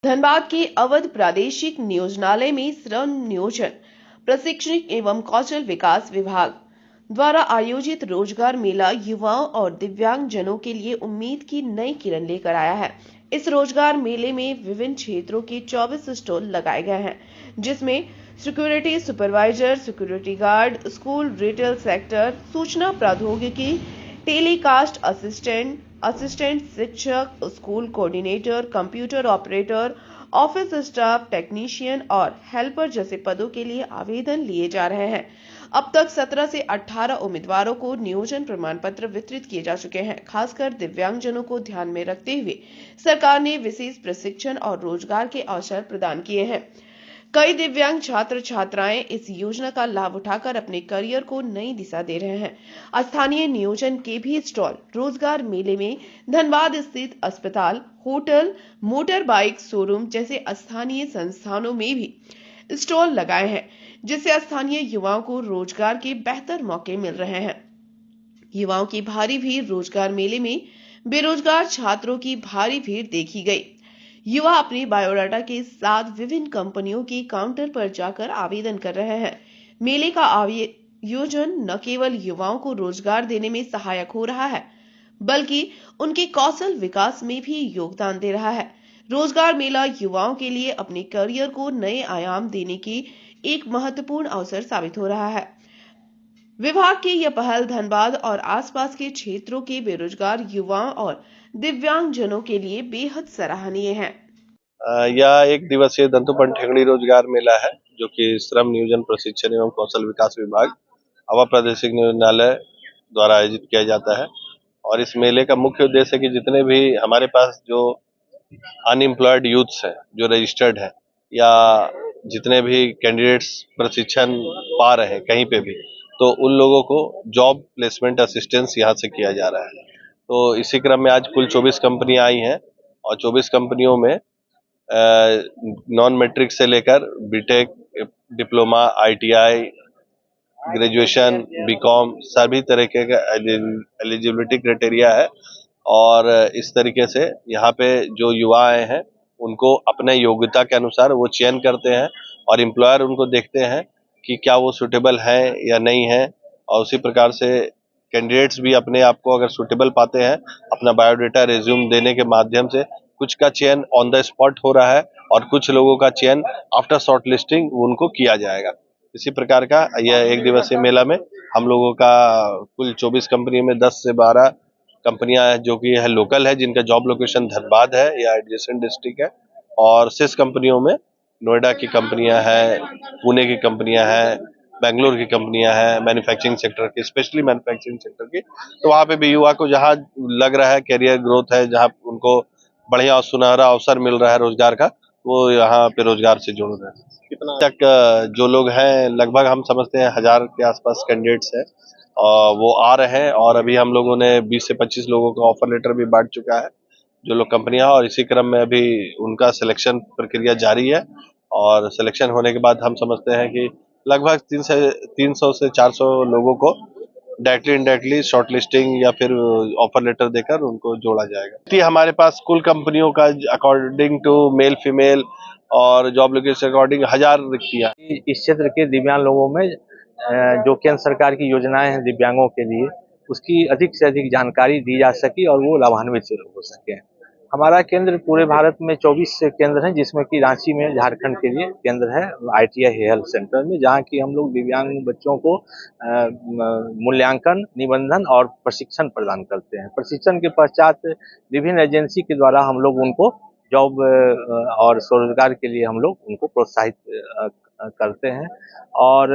धनबाद के अवध प्रादेशिक नियोजनालय में श्रम नियोजन प्रशिक्षण एवं कौशल विकास विभाग द्वारा आयोजित रोजगार मेला युवाओं और दिव्यांग जनों के लिए उम्मीद की नई किरण लेकर आया है। इस रोजगार मेले में विभिन्न क्षेत्रों के 24 स्टॉल लगाए गए हैं, जिसमें security supervisor, security guard, school retail sector, सूचना प्रौद्योगिकी, टेलीकास्ट असिस्टेंट, असिस्टेंट शिक्षक, school coordinator, computer operator, office staff, technician और हेल्पर जैसे पदों के लिए आवेदन लिए जा रहे हैं। अब तक 17 से 18 उम्मीदवारों को नियोजन प्रमाण पत्र वितरित किए जा चुके हैं। खासकर दिव्यांगजनों को ध्यान में रखते हुए सरकार ने विशेष प्रशिक्षण और रोजगार के अवसर प्रदान किए हैं। कई दिव्यांग छात्र छात्राएं इस योजना का लाभ उठाकर अपने करियर को नई दिशा दे रहे हैं। स्थानीय नियोजन के भी स्टॉल रोजगार मेले में धनबाद स्थित अस्पताल, होटल, मोटर बाइक शोरूम जैसे स्थानीय संस्थानों में भी स्टॉल लगाए हैं, जिससे स्थानीय युवाओं को रोजगार के बेहतर मौके मिल रहे हैं। युवाओं की भारी भीड़ रोजगार मेले में बेरोजगार छात्रों की भारी भीड़ देखी गई। युवा अपनी बायोडाटा के साथ विभिन्न कंपनियों के काउंटर पर जाकर आवेदन कर रहे हैं। मेले का आयोजन न केवल युवाओं को रोजगार देने में सहायक हो रहा है, बल्कि उनके कौशल विकास में भी योगदान दे रहा है। रोजगार मेला युवाओं के लिए अपने करियर को नए आयाम देने की एक महत्वपूर्ण अवसर साबित हो रहा है। विभाग की यह पहल धनबाद और आसपास के क्षेत्रों के बेरोजगार युवाओं और दिव्यांग जनों के लिए बेहद सराहनीय है। यह एक दिवसीय दंतुपन ठेंगड़ी रोजगार मेला है, जो कि श्रम नियोजन प्रशिक्षण एवं कौशल विकास विभाग अवर प्रादेशिक नियोजनालय द्वारा आयोजित किया जाता है। और इस मेले का मुख्य उद्देश्य है कि जितने भी हमारे पास जो अनएम्प्लॉयड यूथ्स हैं, जो रजिस्टर्ड है, या जितने भी कैंडिडेट्स प्रशिक्षण पा रहे हैं कहीं पे भी, तो उन लोगों को जॉब प्लेसमेंट असिस्टेंस यहाँ से किया जा रहा है। तो इसी क्रम में आज कुल 24 कंपनियां आई हैं और 24 कंपनियों में नॉन मैट्रिक से लेकर BTech, diploma, ITI, graduation, BCom सभी तरीके का एलिजिबिलिटी क्राइटेरिया है। और इस तरीके से यहाँ पे जो युवा आए हैं उनको अपने योग्यता के अनुसार वो चयन करते हैं और एम्प्लॉयर उनको देखते हैं कि क्या वो सुटेबल है या नहीं है। और उसी प्रकार से कैंडिडेट्स भी अपने आप को अगर सुटेबल पाते हैं, अपना बायोडाटा रिज्यूम देने के माध्यम से कुछ का चयन ऑन द स्पॉट हो रहा है और कुछ लोगों का चयन आफ्टर शॉर्ट लिस्टिंग उनको किया जाएगा। इसी प्रकार का यह एक दिवसीय मेला में हम लोगों का कुल 24 कंपनी में 10 से 12 कंपनियां हैं जो कि यह लोकल है, जिनका जॉब लोकेशन धनबाद है या एडजेसेंट डिस्ट्रिक्ट है। और 6 कंपनियों में नोएडा की कंपनियां हैं, पुणे की कंपनियां हैं, बेंगलोर की कंपनियां हैं, मैन्युफैक्चरिंग सेक्टर की, स्पेशली मैन्युफैक्चरिंग सेक्टर की। तो वहाँ पे भी युवा को जहाँ लग रहा है कैरियर ग्रोथ है, जहाँ उनको बढ़िया और सुनहरा अवसर मिल रहा है रोजगार का, वो यहाँ पे रोजगार से जुड़ रहे हैं। कितना तक जो लोग हैं, लगभग हम समझते हैं 1000 के आसपास कैंडिडेट्स हैं, वो आ रहे हैं। और अभी हम लोगों ने 20 से 25 लोगों का ऑफर लेटर भी बांट चुका है जो लोग कंपनियां, और इसी क्रम में अभी उनका सिलेक्शन प्रक्रिया जारी है। और सिलेक्शन होने के बाद हम समझते हैं कि लगभग 300 से 400 लोगों को डायरेक्टली इनडायरेक्टली शॉर्ट लिस्टिंग या फिर ऑफर लेटर देकर उनको जोड़ा जाएगा। हमारे पास कुल कंपनियों का अकॉर्डिंग टू मेल फीमेल और जॉब लोकेशन अकॉर्डिंग 1000 रिक्तियां। इस क्षेत्र के दिव्यांग लोगों में जो केंद्र सरकार की योजनाएं हैं दिव्यांगों के लिए, उसकी अधिक से अधिक जानकारी दी जा सके और वो लाभान्वित हो सके। हमारा केंद्र पूरे भारत में 24 केंद्र हैं, जिसमें कि रांची में झारखंड के लिए केंद्र है ITI हेल्थ सेंटर में, जहाँ की हम लोग दिव्यांग बच्चों को मूल्यांकन, निबंधन और प्रशिक्षण प्रदान करते हैं। प्रशिक्षण के पश्चात विभिन्न एजेंसी के द्वारा हम लोग उनको जॉब और स्वरोजगार के लिए हम लोग उनको प्रोत्साहित करते हैं। और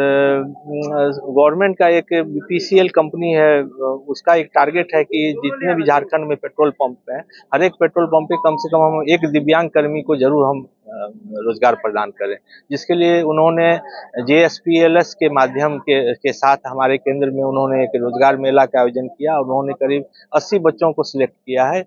गवर्नमेंट का एक BPCL कंपनी है, उसका एक टारगेट है कि जितने भी झारखंड में पेट्रोल पंप हैं, हर एक पेट्रोल पंप पे कम से कम हम एक दिव्यांग कर्मी को जरूर हम रोजगार प्रदान करें, जिसके लिए उन्होंने JSPLS के माध्यम के साथ हमारे केंद्र में उन्होंने एक रोजगार मेला का आयोजन किया। उन्होंने करीब 80 बच्चों को सिलेक्ट किया है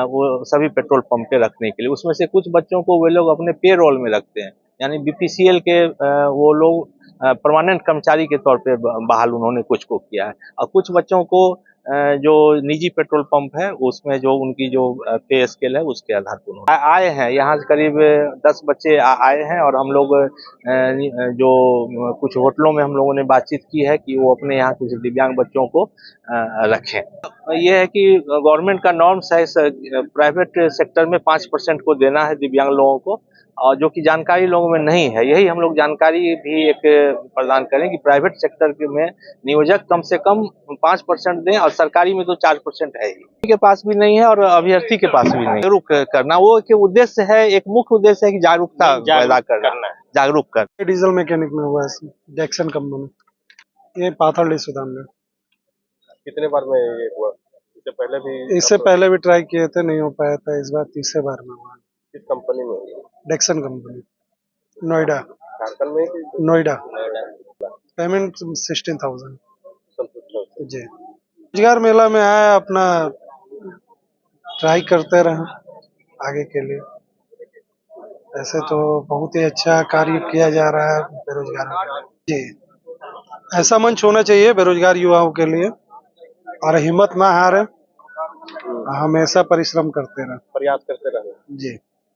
वो सभी पेट्रोल पंप पे रखने के लिए। उसमें से कुछ बच्चों को वे लोग अपने पे रोल में रखते हैं, यानी BPCL के वो लोग परमानेंट कर्मचारी के तौर पे बहाल उन्होंने कुछ को किया है। और कुछ बच्चों को जो निजी पेट्रोल पंप है उसमें जो उनकी जो पे स्केल है उसके आधार पर उन्होंने आए हैं। यहाँ से करीब 10 बच्चे आए हैं और हम लोग जो कुछ होटलों में हम लोगों ने बातचीत की है कि वो अपने यहाँ कुछ दिव्यांग बच्चों को रखें। ये है कि गवर्नमेंट का नॉर्म्स है प्राइवेट सेक्टर में 5% को देना है दिव्यांग लोगों को, और जो कि जानकारी लोगों में नहीं है। यही हम लोग जानकारी भी एक प्रदान करें कि प्राइवेट सेक्टर में नियोजक कम से कम 5% दें और सरकारी में तो 4% है ही के पास भी नहीं है और अभ्यर्थी के पास भी नहीं। जागरूक करना वो एक उद्देश्य है, एक मुख्य उद्देश्य है कि जागरूकता पैदा करना है, जागरूक कर। डीजल मैकेनिक में हुआ है, जैक्सन कंपनी, ये पाथरडी सुदान में। कितने बार में ये हुआ? इससे पहले भी ट्राई किए थे, नहीं हो पाया था। इस बार तीसरे बार में हुआ। किस कंपनी में हुआ? Jackson company, Noida. झारखंड में? नोएडा। पेमेंट 16,000 जी। रोजगार मेला में आया, अपना ट्राई करते रहे आगे के लिए। ऐसे तो बहुत ही अच्छा कार्य किया जा रहा है बेरोजगारों के लिए जी। ऐसा मंच होना चाहिए बेरोजगार युवाओं के लिए, और हिम्मत ना हारे, हमेशा परिश्रम करते रहे, प्रयास करते रहे जी।